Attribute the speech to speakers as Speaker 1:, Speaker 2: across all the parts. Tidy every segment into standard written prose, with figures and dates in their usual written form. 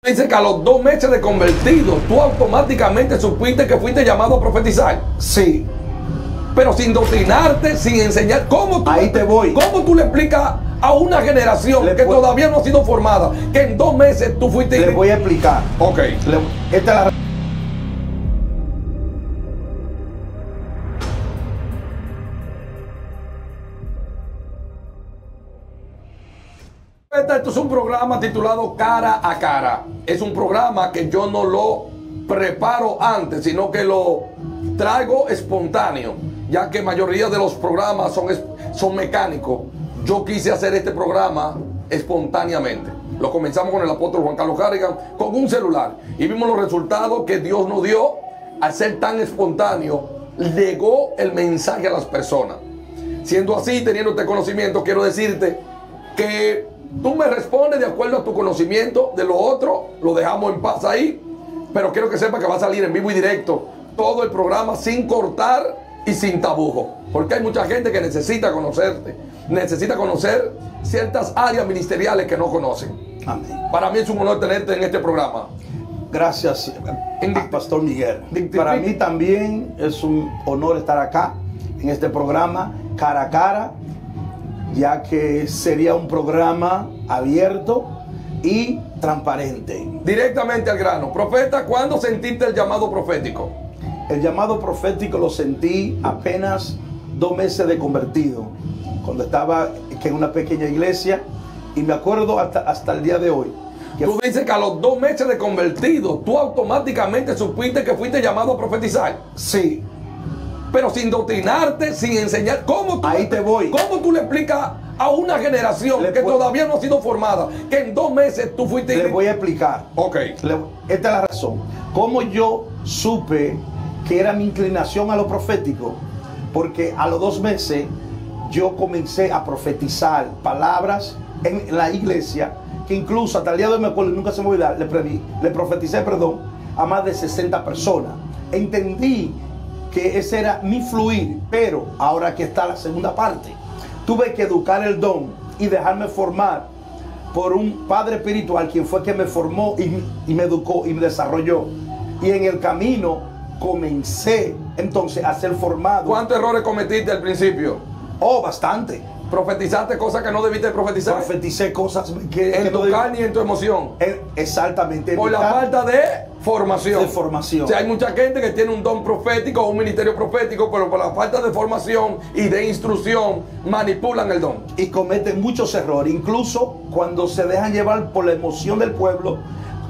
Speaker 1: Dice que a los 2 meses de convertido, tú automáticamente supiste que fuiste llamado a profetizar.
Speaker 2: Sí.
Speaker 1: Pero sin doctrinarte, sin enseñar. ¿Cómo tú,
Speaker 2: Ahí te voy.
Speaker 1: ¿Cómo tú le explicas a una generación que todavía no ha sido formada que en 2 meses tú fuiste?
Speaker 2: Le voy a explicar.
Speaker 1: Ok.
Speaker 2: Esta es la...
Speaker 1: Esto es un programa titulado Cara a Cara. Es un programa que yo no lo preparo antes, sino que lo traigo espontáneo, ya que mayoría de los programas son mecánicos. Yo quise hacer este programa espontáneamente. Lo comenzamos con el apóstol Juan Carlos Carrigan con un celular y vimos los resultados que Dios nos dio. Al ser tan espontáneo, llegó el mensaje a las personas. Siendo así, teniendo este conocimiento, quiero decirte que tú me respondes de acuerdo a tu conocimiento. De lo otro, lo dejamos en paz ahí. Pero quiero que sepa que va a salir en vivo y directo todo el programa sin cortar y sin tabujo. Porque hay mucha gente que necesita conocerte, necesita conocer ciertas áreas ministeriales que no conocen.
Speaker 2: Amén.
Speaker 1: Para mí es un honor tenerte en este programa.
Speaker 2: Gracias, Pastor Miguel. Para mí también es un honor estar acá en este programa Cara a Cara, ya que sería un programa abierto y transparente.
Speaker 1: Directamente al grano. Profeta, ¿cuándo sentiste el llamado profético?
Speaker 2: El llamado profético lo sentí apenas 2 meses de convertido, cuando estaba en una pequeña iglesia, y me acuerdo hasta el día de hoy.
Speaker 1: Tú dices que a los 2 meses de convertido, tú automáticamente supiste que fuiste llamado a profetizar.
Speaker 2: Sí.
Speaker 1: Pero sin doctrinarte, sin enseñar. ¿Cómo tú,
Speaker 2: ahí te voy.
Speaker 1: ¿Cómo tú le explicas a una generación que todavía no ha sido formada que en 2 meses tú fuiste?
Speaker 2: Le voy a explicar.
Speaker 1: Ok.
Speaker 2: Esta es la razón. ¿Cómo yo supe que era mi inclinación a lo profético? Porque a los 2 meses yo comencé a profetizar palabras en la iglesia, que incluso hasta el día de hoy me acuerdo, nunca se me olvida, le profeticé, a más de 60 personas. Entendí que ese era mi fluir, pero ahora aquí está la segunda parte. Tuve que educar el don y dejarme formar por un padre espiritual, quien fue que me formó y me educó y me desarrolló. Y en el camino comencé entonces a ser formado.
Speaker 1: ¿Cuántos errores cometiste al principio?
Speaker 2: Oh, bastante.
Speaker 1: ¿Profetizaste cosas que no debiste profetizar?
Speaker 2: Profeticé cosas que
Speaker 1: en tu carne y en tu emoción.
Speaker 2: Exactamente.
Speaker 1: Por la falta de formación.
Speaker 2: De formación.
Speaker 1: O sea, hay mucha gente que tiene un don profético o un ministerio profético, pero por la falta de formación y de instrucción manipulan el don.
Speaker 2: Y cometen muchos errores, incluso cuando se dejan llevar por la emoción del pueblo,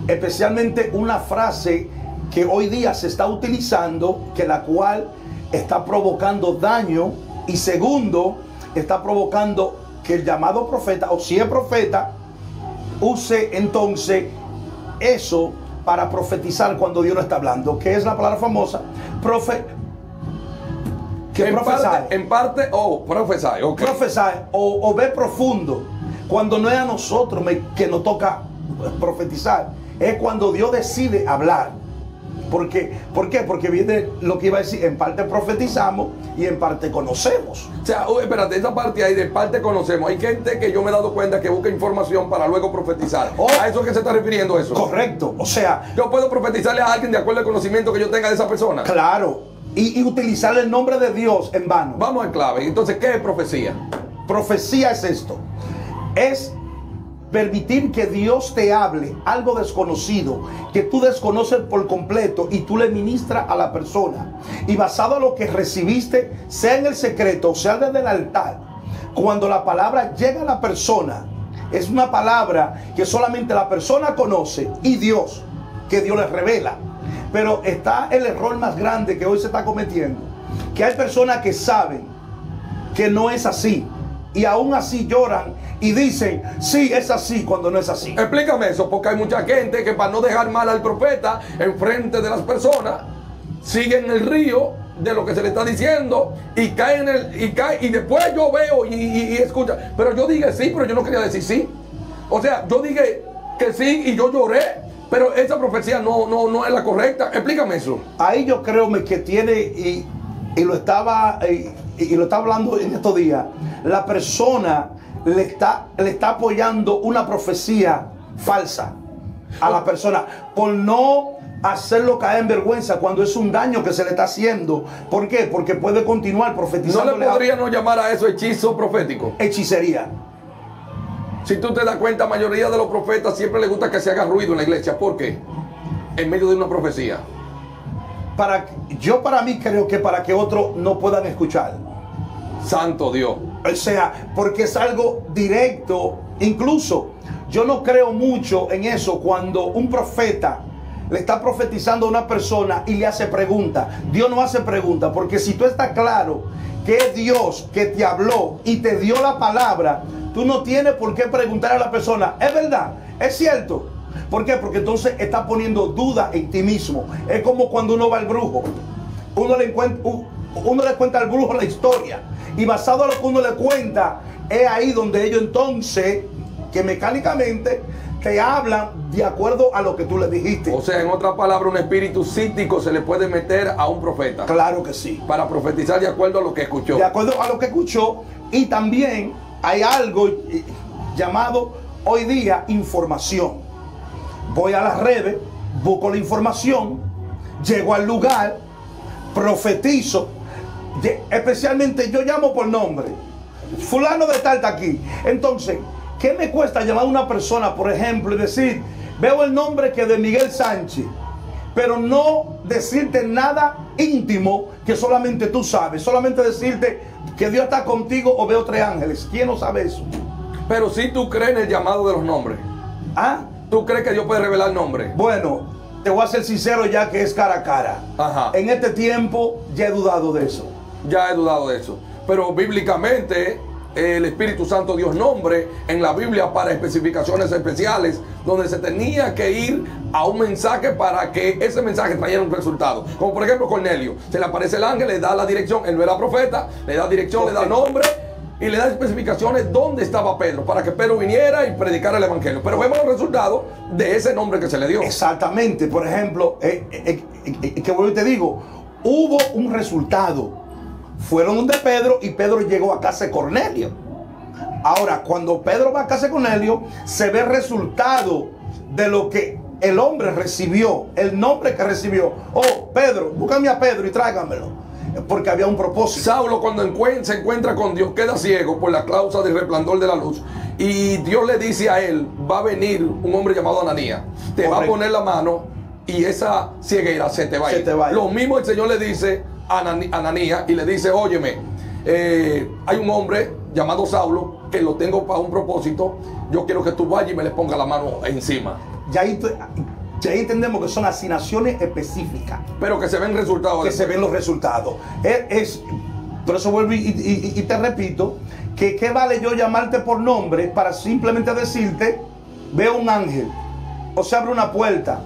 Speaker 2: especialmente una frase que hoy día se está utilizando, que la cual está provocando daño, y segundo, está provocando que el llamado profeta, o si es profeta, use entonces eso para profetizar cuando Dios no está hablando, que es la palabra famosa, profesar.
Speaker 1: En parte, profesar, ok.
Speaker 2: Profesar o ver profundo, cuando no es a nosotros que nos toca profetizar, es cuando Dios decide hablar. ¿Por qué? Porque viene lo que iba a decir, en parte profetizamos y en parte conocemos.
Speaker 1: O sea, espérate, esa parte ahí de parte conocemos. Hay gente que yo me he dado cuenta que busca información para luego profetizar. ¿A eso es que se está refiriendo eso?
Speaker 2: Correcto, o sea...
Speaker 1: ¿Yo puedo profetizarle a alguien de acuerdo al conocimiento que yo tenga de esa persona?
Speaker 2: Claro, y utilizar el nombre de Dios en vano.
Speaker 1: Vamos al clave. Entonces, ¿qué es profecía?
Speaker 2: Profecía es esto. Es permitir que Dios te hable algo desconocido, que tú desconoces por completo, y tú le ministras a la persona. Y basado en lo que recibiste, sea en el secreto, sea desde el altar, cuando la palabra llega a la persona, es una palabra que solamente la persona conoce y Dios, que Dios le revela. Pero está el error más grande que hoy se está cometiendo, que hay personas que saben que no es así, y aún así lloran y dicen, sí, es así, cuando no es así.
Speaker 1: Explícame eso, porque hay mucha gente que, para no dejar mal al profeta en frente de las personas, siguen el río de lo que se le está diciendo y caen y después yo veo y escucha, pero yo dije sí, pero yo no quería decir sí. O sea, yo dije que sí y yo lloré, pero esa profecía no es la correcta. Explícame eso.
Speaker 2: Ahí yo creo que tiene, y lo estaba hablando en estos días, la persona le está apoyando una profecía falsa. a la persona, por no hacerlo caer en vergüenza cuando es un daño que se le está haciendo. ¿Por qué? Porque puede continuar profetizando.
Speaker 1: ¿No le podríamos llamar a eso hechizo profético?
Speaker 2: Hechicería.
Speaker 1: Si tú te das cuenta, la mayoría de los profetas siempre les gusta que se haga ruido en la iglesia. ¿Por qué? En medio de una profecía.
Speaker 2: Para mí creo que para que otros no puedan escuchar.
Speaker 1: Santo Dios.
Speaker 2: O sea, porque es algo directo. Incluso yo no creo mucho en eso cuando un profeta le está profetizando a una persona y le hace preguntas. Dios no hace preguntas, porque si tú estás claro que es Dios que te habló y te dio la palabra, tú no tienes por qué preguntar a la persona, ¿es verdad? ¿Es cierto? ¿Por qué? Porque entonces estás poniendo duda en ti mismo. Es como cuando uno va al brujo. Uno le cuenta al brujo la historia, y basado en lo que uno le cuenta, es ahí donde ellos entonces, que mecánicamente te hablan de acuerdo a lo que tú le dijiste.
Speaker 1: O sea, en otras palabras, un espíritu psíquico se le puede meter a un profeta.
Speaker 2: Claro que sí.
Speaker 1: Para profetizar de acuerdo a lo que escuchó.
Speaker 2: De acuerdo a lo que escuchó. Y también hay algo llamado hoy día información. Voy a las redes, busco la información, llego al lugar, profetizo. Especialmente yo llamo por nombre. Fulano de tal está aquí. Entonces, ¿qué me cuesta llamar a una persona, por ejemplo, y decir, veo el nombre que de Miguel Sánchez, pero no decirte nada íntimo que solamente tú sabes? Solamente decirte que Dios está contigo o veo 3 ángeles. ¿Quién no sabe eso?
Speaker 1: Pero si tú crees en el llamado de los nombres.
Speaker 2: ¿Ah?
Speaker 1: ¿Tú crees que Dios puede revelar nombres?
Speaker 2: Bueno, te voy a ser sincero, ya que es cara a cara.
Speaker 1: Ajá.
Speaker 2: En este tiempo ya he dudado de eso.
Speaker 1: Ya he dudado de eso. Pero bíblicamente el Espíritu Santo dio nombre en la Biblia para especificaciones especiales, donde se tenía que ir a un mensaje para que ese mensaje trajera un resultado. Como por ejemplo Cornelio, se le aparece el ángel, le da la dirección, él no era profeta, le da dirección, le da nombre y le da especificaciones dónde estaba Pedro, para que Pedro viniera y predicara el evangelio. Pero vemos los resultados de ese nombre que se le dio.
Speaker 2: Exactamente. Por ejemplo, que vuelvo y te digo, hubo un resultado. Fueron donde Pedro, y Pedro llegó a casa de Cornelio. Ahora, cuando Pedro va a casa de Cornelio, se ve el resultado de lo que el hombre recibió, el nombre que recibió. Oh, Pedro, búscame a Pedro y tráigamelo, porque había un propósito.
Speaker 1: Saulo, cuando se encuentra con Dios, queda ciego por la causa del resplandor de la luz, y Dios le dice a él, va a venir un hombre llamado Ananías, te va a poner la mano y esa ceguera se te va a ir. Lo mismo el Señor le dice a Ananías y le dice, óyeme, hay un hombre llamado Saulo que lo tengo para un propósito, yo quiero que tú vayas y me le pongas la mano encima.
Speaker 2: Ya ahí entendemos que son asignaciones específicas,
Speaker 1: pero que se ven resultados.
Speaker 2: Que se ven los resultados. Por eso vuelvo y te repito, que qué vale yo llamarte por nombre para simplemente decirte, veo un ángel o se abre una puerta.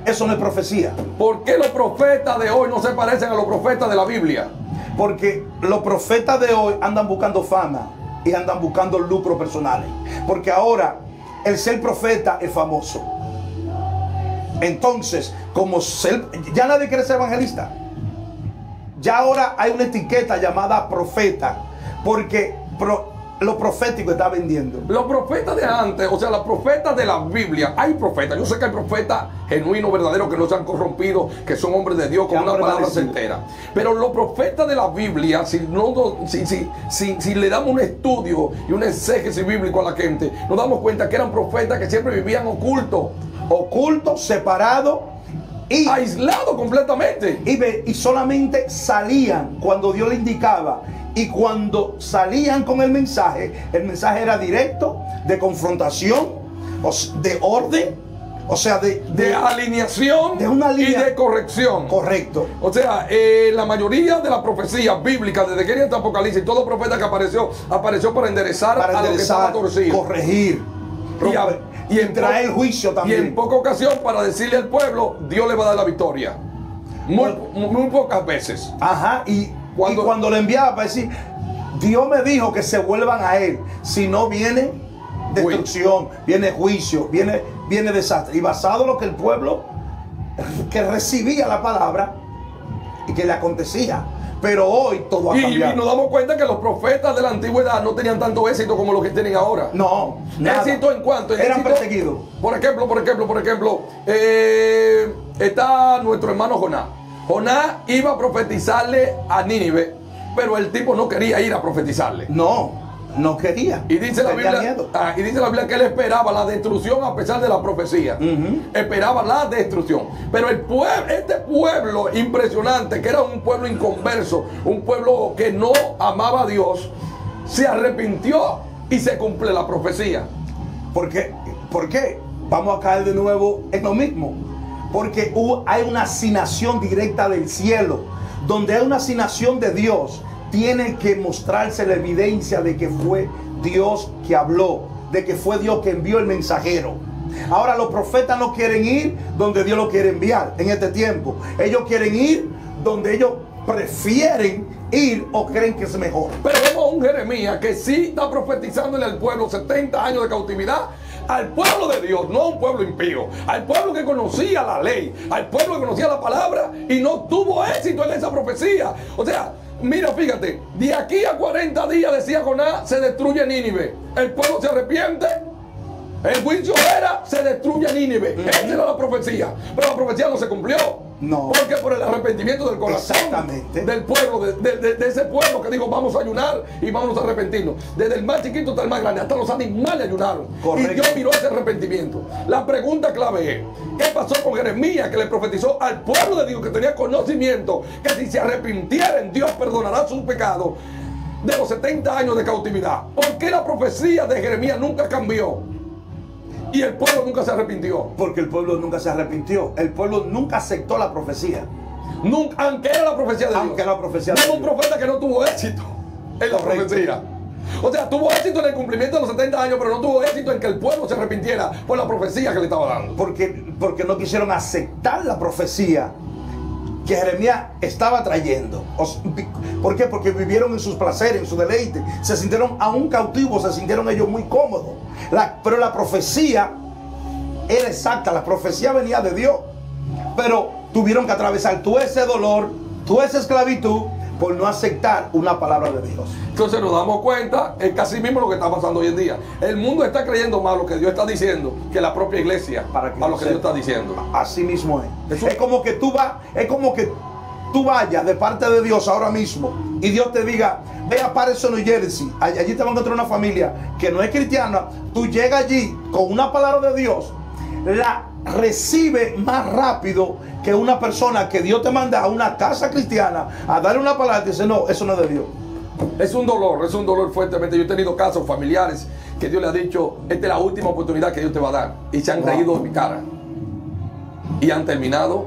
Speaker 2: Eso no es profecía.
Speaker 1: ¿Por qué los profetas de hoy no se parecen a los profetas de la Biblia?
Speaker 2: Porque los profetas de hoy andan buscando fama y andan buscando lucros personales. Porque ahora el ser profeta es famoso. Entonces, ya nadie quiere ser evangelista. Ya ahora hay una etiqueta llamada profeta, porque lo profético está vendiendo.
Speaker 1: Los profetas de antes, o sea, los profetas de la Biblia, hay profetas. Yo sé que hay profetas genuinos, verdaderos, que no se han corrompido, que son hombres de Dios con una palabra certera. Pero los profetas de la Biblia, si le damos un estudio y un exégesis bíblico a la gente, nos damos cuenta que eran profetas que siempre vivían ocultos, separados y aislados completamente.
Speaker 2: Y solamente salían cuando Dios le indicaba. Y cuando salían con el mensaje era directo, de confrontación, de orden, o sea, de
Speaker 1: alineación,
Speaker 2: de una línea
Speaker 1: y de corrección.
Speaker 2: Correcto.
Speaker 1: O sea, la mayoría de las profecías bíblicas, desde que hasta Apocalipsis, todo profeta que apareció para enderezar a lo que estaba torcido,
Speaker 2: corregir, y traer juicio también.
Speaker 1: Y en poca ocasión para decirle al pueblo, Dios le va a dar la victoria. Muy pocas veces.
Speaker 2: Ajá, y cuando le enviaba para decir, Dios me dijo que se vuelvan a él, si no viene destrucción, viene juicio, viene desastre. Y basado en lo que el pueblo que recibía la palabra y que le acontecía, Pero hoy todo ha
Speaker 1: Y
Speaker 2: cambiado.
Speaker 1: nos damos cuenta que los profetas de la antigüedad no tenían tanto éxito como los que tienen ahora.
Speaker 2: No, nada.
Speaker 1: ¿Éxito en cuánto?
Speaker 2: Eran
Speaker 1: Éxito,
Speaker 2: perseguidos.
Speaker 1: Por ejemplo, está nuestro hermano Jonás. Jonás iba a profetizarle a Nínive, pero el tipo no quería ir a profetizarle.
Speaker 2: No quería.
Speaker 1: Y dice la
Speaker 2: Tenía
Speaker 1: Biblia,
Speaker 2: miedo.
Speaker 1: y dice la Biblia que él esperaba la destrucción a pesar de la profecía. Esperaba la destrucción. Pero este pueblo impresionante, que era un pueblo inconverso, un pueblo que no amaba a Dios, se arrepintió y se cumple la profecía.
Speaker 2: ¿Por qué? Vamos a caer de nuevo en lo mismo. Porque hay una asignación directa del cielo. Donde hay una asignación de Dios, tiene que mostrarse la evidencia de que fue Dios que habló, de que fue Dios que envió el mensajero. Ahora los profetas no quieren ir donde Dios lo quiere enviar en este tiempo. Ellos quieren ir donde ellos prefieren ir o creen que es mejor.
Speaker 1: Pero vemos a un Jeremías que sí está profetizándole al pueblo 70 años de cautividad, al pueblo de Dios, no a un pueblo impío, al pueblo que conocía la ley, al pueblo que conocía la palabra y no tuvo éxito en esa profecía. O sea, mira, fíjate, de aquí a 40 días, decía Jonás, se destruye Nínive. El pueblo se arrepiente. El juicio era, se destruye Nínive. Esa era la profecía. Pero la profecía no se cumplió.
Speaker 2: No.
Speaker 1: Porque por el arrepentimiento del corazón.
Speaker 2: Exactamente.
Speaker 1: Del pueblo, de ese pueblo que dijo, vamos a ayunar y vamos a arrepentirnos. Desde el más chiquito hasta el más grande, hasta los animales ayunaron.
Speaker 2: Correcto.
Speaker 1: Y Dios miró ese arrepentimiento. La pregunta clave es, ¿qué pasó con Jeremías, que le profetizó al pueblo de Dios, que tenía conocimiento, que si se arrepintieran, Dios perdonará sus pecados, de los 70 años de cautividad? ¿Por qué la profecía de Jeremías nunca cambió? Y el pueblo nunca se arrepintió.
Speaker 2: Porque el pueblo nunca se arrepintió. El pueblo nunca aceptó la profecía.
Speaker 1: Nunca, aunque era la profecía de
Speaker 2: Aunque
Speaker 1: Dios.
Speaker 2: era la profecía de
Speaker 1: Hubo un
Speaker 2: Dios.
Speaker 1: profeta que no tuvo éxito en la
Speaker 2: Correcto.
Speaker 1: profecía. O sea, tuvo éxito en el cumplimiento de los 70 años, pero no tuvo éxito en que el pueblo se arrepintiera por la profecía que le estaba dando.
Speaker 2: Porque no quisieron aceptar la profecía que Jeremías estaba trayendo. ¿Por qué? Porque vivieron en sus placeres, en su deleite. Se sintieron aún cautivos, se sintieron ellos muy cómodos. Pero la profecía era exacta, la profecía venía de Dios. Pero tuvieron que atravesar todo ese dolor, toda esa esclavitud, por no aceptar una palabra de Dios.
Speaker 1: Entonces nos damos cuenta, es casi mismo lo que está pasando hoy en día. El mundo está creyendo más lo que Dios está diciendo que la propia iglesia
Speaker 2: Para
Speaker 1: a lo que Dios está diciendo.
Speaker 2: Así mismo es.
Speaker 1: Eso-
Speaker 2: Es como que tú vayas de parte de Dios ahora mismo y Dios te diga, ve a Patterson, New Jersey, allí te van a encontrar una familia que no es cristiana. Tú llegas allí con una palabra de Dios, la recibe más rápido que una persona que Dios te manda a una casa cristiana a darle una palabra y te dice, no, eso no es de Dios.
Speaker 1: Es un dolor fuertemente. Yo he tenido casos familiares que Dios le ha dicho, esta es la última oportunidad que Dios te va a dar. Y se han reído de mi cara. Y han terminado,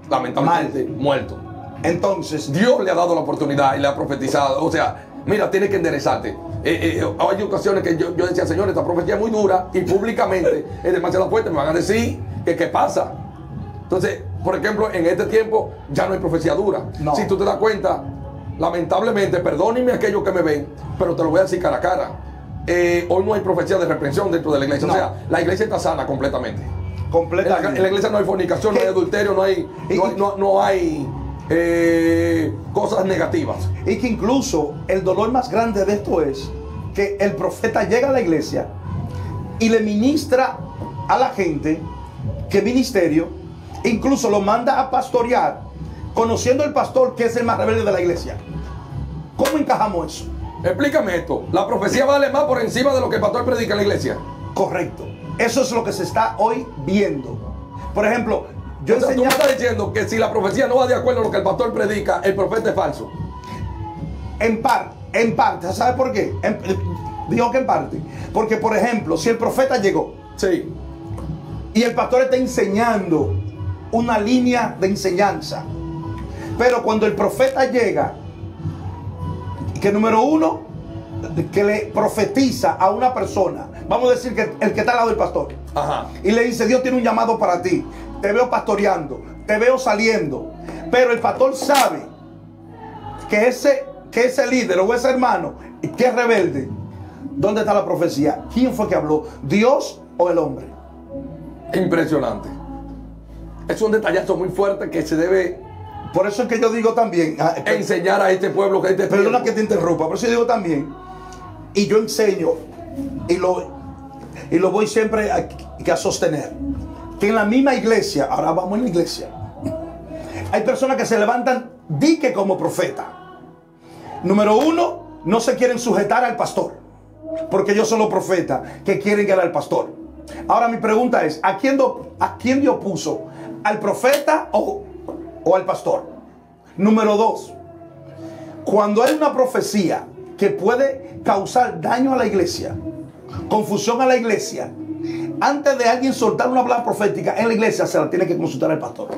Speaker 1: lamentablemente, muertos.
Speaker 2: Entonces,
Speaker 1: Dios le ha dado la oportunidad y le ha profetizado. O sea, mira, tienes que enderezarte. Hay ocasiones que yo decía, Señor, esta profecía es muy dura y públicamente es demasiado fuerte. Me van a decir que qué pasa. Entonces, por ejemplo, en este tiempo ya no hay profecía dura.
Speaker 2: No.
Speaker 1: Si tú te das cuenta, lamentablemente, perdónenme aquellos que me ven, pero te lo voy a decir cara a cara. Hoy no hay profecía de reprensión dentro de la iglesia.
Speaker 2: No.
Speaker 1: O sea, la iglesia está sana completamente.
Speaker 2: completamente.
Speaker 1: En la iglesia no hay fornicación, no hay adulterio, no hay cosas negativas.
Speaker 2: Y que incluso el dolor más grande de esto es que el profeta llega a la iglesia y le ministra a la gente que ministerio, incluso lo manda a pastorear, conociendo el pastor que es el más rebelde de la iglesia. ¿Cómo encajamos eso?
Speaker 1: Explícame esto. La profecía vale más por encima de lo que el pastor predica en la iglesia.
Speaker 2: Correcto. Eso es lo que se está hoy viendo. Por ejemplo, yo
Speaker 1: O sea, tú me
Speaker 2: enseñaba
Speaker 1: estás diciendo que si la profecía no va de acuerdo a lo que el pastor predica, el profeta es falso.
Speaker 2: en parte. ¿Sabe por qué? Digo que en parte. Porque, por ejemplo, si el profeta llegó
Speaker 1: Sí.
Speaker 2: y el pastor está enseñando una línea de enseñanza, pero cuando el profeta llega, que número uno, que le profetiza a una persona, vamos a decir que el que está al lado del pastor,
Speaker 1: Ajá.
Speaker 2: y le dice, Dios tiene un llamado para ti, te veo pastoreando, te veo saliendo, pero el pastor sabe que ese líder o ese hermano que es rebelde, ¿dónde está la profecía? ¿Quién fue que habló? ¿Dios o el hombre?
Speaker 1: Impresionante. Es un detallazo muy fuerte que se debe
Speaker 2: Por eso es que yo digo también,
Speaker 1: enseñar a este pueblo que
Speaker 2: perdona que te interrumpa, por eso yo digo también, y yo enseño y lo voy siempre a sostener, que en la misma iglesia, ahora vamos en la iglesia, hay personas que se levantan dique como profeta. Número uno, no se quieren sujetar al pastor, porque ellos son los profetas que quieren guiar al pastor. Ahora mi pregunta es, ¿a quién Dios puso? ¿Al profeta o al pastor? Número dos, cuando hay una profecía que puede causar daño a la iglesia, confusión a la iglesia, antes de alguien soltar una palabra profética en la iglesia, se la tiene que consultar al pastor.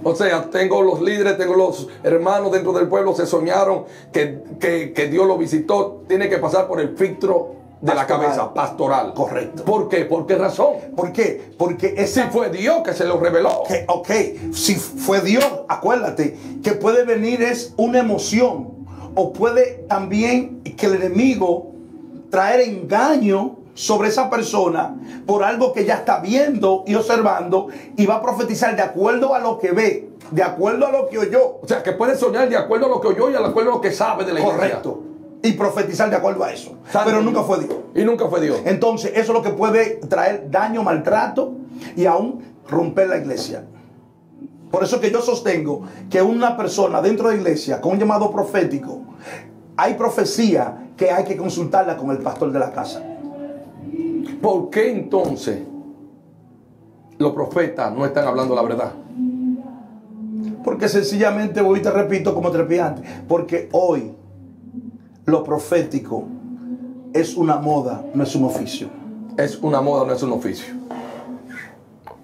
Speaker 1: O sea, tengo los líderes, tengo los hermanos dentro del pueblo, se soñaron que Dios lo visitó, tiene que pasar por el filtro de pastoral, la cabeza, pastoral.
Speaker 2: Correcto.
Speaker 1: ¿Por qué? ¿Por qué razón?
Speaker 2: ¿Por qué? Porque
Speaker 1: si fue Dios que se lo reveló.
Speaker 2: Ok, si fue Dios, acuérdate que puede venir es una emoción, o puede también que el enemigo traer engaño sobre esa persona por algo que ya está viendo y observando, y va a profetizar de acuerdo a lo que ve, de acuerdo a lo que oyó.
Speaker 1: O sea, que puede soñar de acuerdo a lo que oyó y de acuerdo a lo que sabe de la iglesia.
Speaker 2: Correcto. Y profetizar de acuerdo a eso. Pero nunca fue Dios.
Speaker 1: Y nunca fue Dios.
Speaker 2: Entonces, eso es lo que puede traer daño, maltrato y aún romper la iglesia. Por eso que yo sostengo que una persona dentro de la iglesia con un llamado profético, hay profecía que hay que consultarla con el pastor de la casa.
Speaker 1: ¿Por qué entonces los profetas no están hablando la verdad?
Speaker 2: Porque sencillamente, hoy te repito como te repetí antes, porque hoy lo profético es una moda, no es un oficio.
Speaker 1: Es una moda, no es un oficio.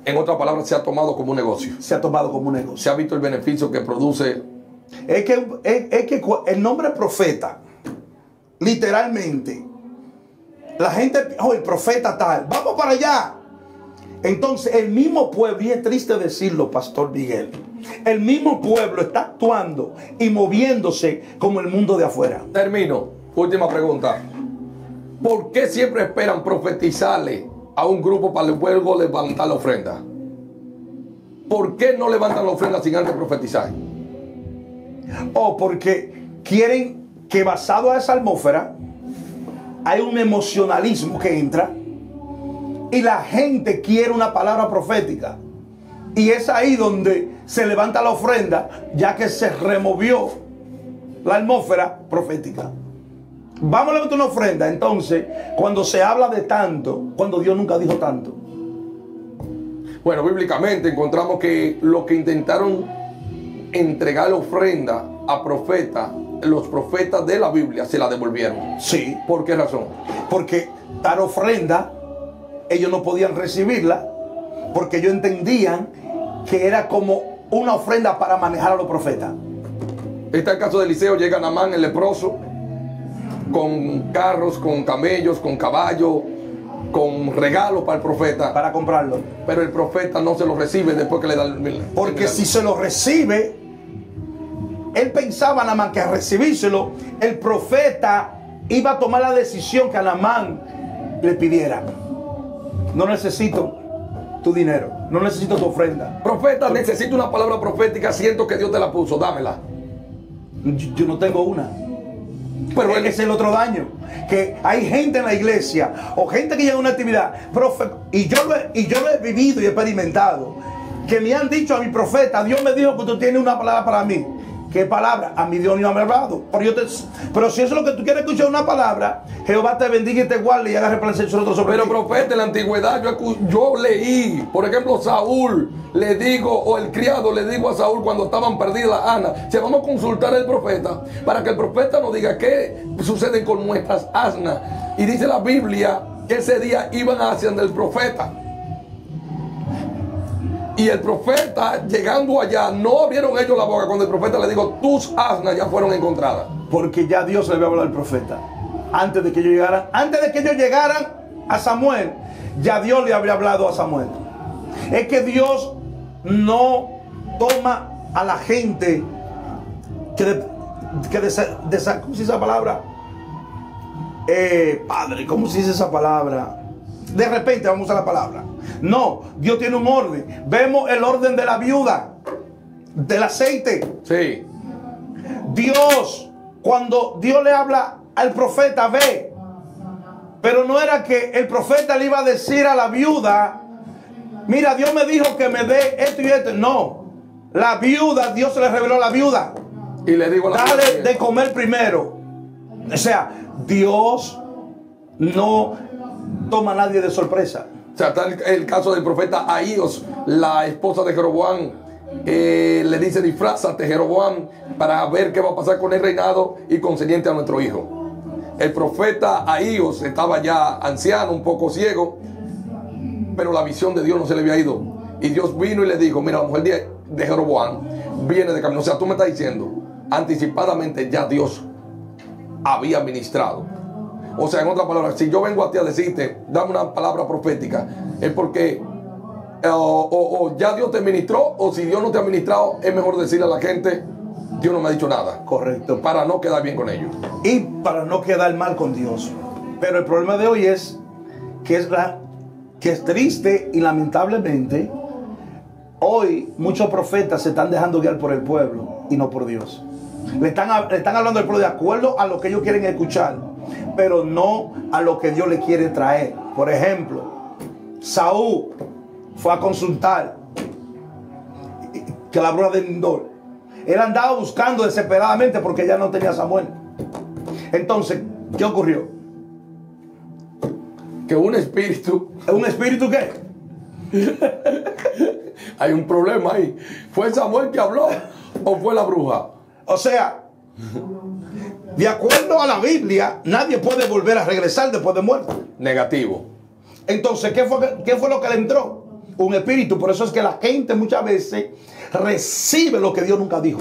Speaker 1: En otras palabras, se ha tomado como un negocio.
Speaker 2: Se ha tomado como un negocio.
Speaker 1: Se ha visto el beneficio que produce.
Speaker 2: Es que el nombre profeta, literalmente, la gente, oh, el profeta tal, vamos para allá. Entonces el mismo pueblo, y es triste decirlo, Pastor Miguel, el mismo pueblo está actuando y moviéndose como el mundo de afuera.
Speaker 1: Termino. Última pregunta. ¿Por qué siempre esperan profetizarle a un grupo para luego levantar la ofrenda? ¿Por qué no levantan la ofrenda sin antes profetizar?
Speaker 2: O porque quieren que, basado a esa atmósfera, hay un emocionalismo que entra y la gente quiere una palabra profética, y es ahí donde se levanta la ofrenda, ya que se removió la atmósfera profética. Vamos a levantar una ofrenda. Entonces, cuando se habla de tanto, cuando Dios nunca dijo tanto.
Speaker 1: Bueno, bíblicamente encontramos que los que intentaron entregar la ofrenda a profetas, los profetas de la Biblia se la devolvieron.
Speaker 2: Sí.
Speaker 1: ¿Por qué razón?
Speaker 2: Porque dar ofrenda, ellos no podían recibirla, porque ellos entendían que era como una ofrenda para manejar a los profetas.
Speaker 1: Está el caso de Eliseo. Llega Naamán el leproso con carros, con camellos, con caballos, con regalos para el profeta,
Speaker 2: para comprarlo.
Speaker 1: Pero el profeta no se lo recibe después que le da el...
Speaker 2: Porque si se lo recibe, él pensaba nada más que a recibírselo, el profeta iba a tomar la decisión que a Naamán le pidiera. No necesito tu dinero, no necesito tu ofrenda.
Speaker 1: Profeta, necesito una palabra profética, siento que Dios te la puso, dámela.
Speaker 2: Yo no tengo una. Pero ese es el otro daño, que hay gente en la iglesia o gente que llega a una actividad, y yo lo he vivido y experimentado, que me han dicho a mi profeta, Dios me dijo que tú tienes una palabra para mí. ¿Qué palabra? A mi Dios no me ha hablado. Pero si eso es lo que tú quieres escuchar, una palabra, Jehová te bendiga y te guarde y haga resplandecer su rostro sobre ti.
Speaker 1: Pero profeta, en la antigüedad yo leí, por ejemplo, Saúl le digo, o el criado le digo a Saúl cuando estaban perdidas Ana, si vamos a consultar al profeta para que el profeta nos diga qué sucede con nuestras asnas. Y dice la Biblia que ese día iban hacia el profeta. Y el profeta, llegando allá, no abrieron ellos la boca cuando el profeta le dijo, tus asnas ya fueron encontradas.
Speaker 2: Porque ya Dios le había hablado al profeta. Antes de que ellos llegaran a Samuel, ya Dios le había hablado a Samuel. Es que Dios no toma a la gente ¿cómo se dice esa palabra? Padre, ¿cómo se dice esa palabra? De repente vamos a usar la palabra. No, Dios tiene un orden. Vemos el orden de la viuda. del aceite.
Speaker 1: Sí.
Speaker 2: Dios, cuando Dios le habla al profeta, ve. Pero no era que el profeta le iba a decir a la viuda, mira, Dios me dijo que me dé esto y esto. No. La viuda, Dios se le reveló a la viuda.
Speaker 1: Y le digo a la
Speaker 2: dale
Speaker 1: viuda,
Speaker 2: de comer primero. O sea, Dios no toma a nadie de sorpresa.
Speaker 1: o sea, está el caso del profeta Ahíos, la esposa de Jeroboam. Le dice, disfrázate, Jeroboam, para ver qué va a pasar con el reinado y concerniente a nuestro hijo. El profeta Ahíos estaba ya anciano, un poco ciego, pero la visión de Dios no se le había ido. Y Dios vino y le dijo, mira, la mujer de Jeroboam viene de camino. O sea, tú me estás diciendo, anticipadamente ya Dios había ministrado. O sea, en otras palabras, si yo vengo a ti a decirte, dame una palabra profética, es porque o ya Dios te ministró, o si Dios no te ha ministrado, es mejor decirle a la gente, Dios no me ha dicho nada.
Speaker 2: Correcto.
Speaker 1: Para no quedar bien con ellos.
Speaker 2: Y para no quedar mal con Dios. Pero el problema de hoy es que es triste y lamentablemente hoy muchos profetas se están dejando guiar por el pueblo y no por Dios. Le están hablando al pueblo de acuerdo a lo que ellos quieren escuchar, pero no a lo que Dios le quiere traer. Por ejemplo, Saúl fue a consultar que la bruja de Endor. Él andaba buscando desesperadamente porque ya no tenía Samuel. Entonces, ¿qué ocurrió?
Speaker 1: Que un espíritu...
Speaker 2: ¿Un espíritu qué?
Speaker 1: Hay un problema ahí. ¿Fue Samuel que habló o fue la bruja?
Speaker 2: O sea, de acuerdo a la Biblia, nadie puede volver a regresar después de muerto.
Speaker 1: Negativo.
Speaker 2: Entonces, ¿qué fue lo que le entró? Un espíritu. Por eso es que la gente muchas veces recibe lo que Dios nunca dijo.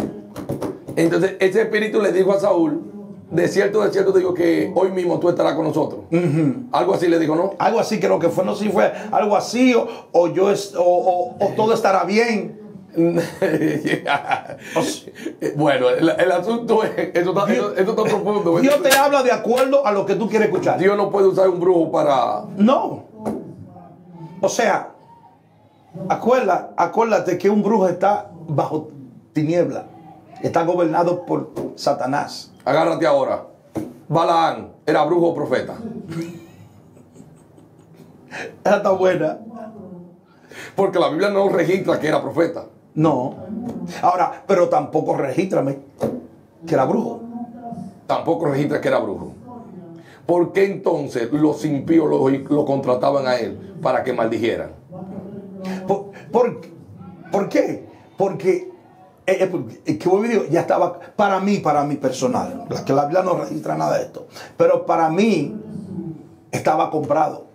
Speaker 1: Entonces, ese espíritu le dijo a Saúl, de cierto te digo que hoy mismo tú estarás con nosotros. Algo así le dijo, ¿no?
Speaker 2: Algo así, creo que fue, no sé si fue algo así, o todo estará bien.
Speaker 1: Bueno, el asunto es, esto está profundo.
Speaker 2: Dios te habla de acuerdo a lo que tú quieres escuchar.
Speaker 1: Dios no puede usar un brujo para...
Speaker 2: No. O sea, acuérdate que un brujo está bajo tiniebla. Está gobernado por Satanás.
Speaker 1: Agárrate ahora. Balaán, ¿era brujo o profeta?
Speaker 2: Esa está buena.
Speaker 1: Porque la Biblia no registra que era profeta.
Speaker 2: No. Ahora, pero tampoco regístrame que era brujo.
Speaker 1: Tampoco registra que era brujo. ¿Por qué entonces los impíos lo contrataban a él para que maldijeran?
Speaker 2: ¿Por qué? Porque que voy a decir, ya estaba para mí personal. Que la Biblia no registra nada de esto. Pero para mí estaba comprado.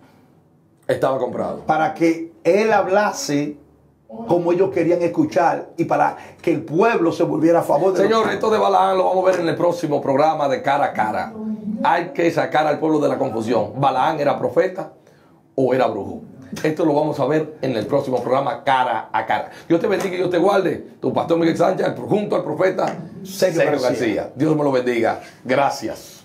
Speaker 1: Estaba comprado.
Speaker 2: Para que él hablase como ellos querían escuchar y para que el pueblo se volviera a favor de
Speaker 1: Señor, esto de Balaán lo vamos a ver en el próximo programa de Cara a Cara. Hay que sacar al pueblo de la confusión. ¿Balaán era profeta o era brujo? Esto lo vamos a ver en el próximo programa Cara a Cara. Dios te bendiga y Dios te guarde. Tu pastor Miguel Sánchez junto al profeta Sergio García. Dios me lo bendiga. Gracias.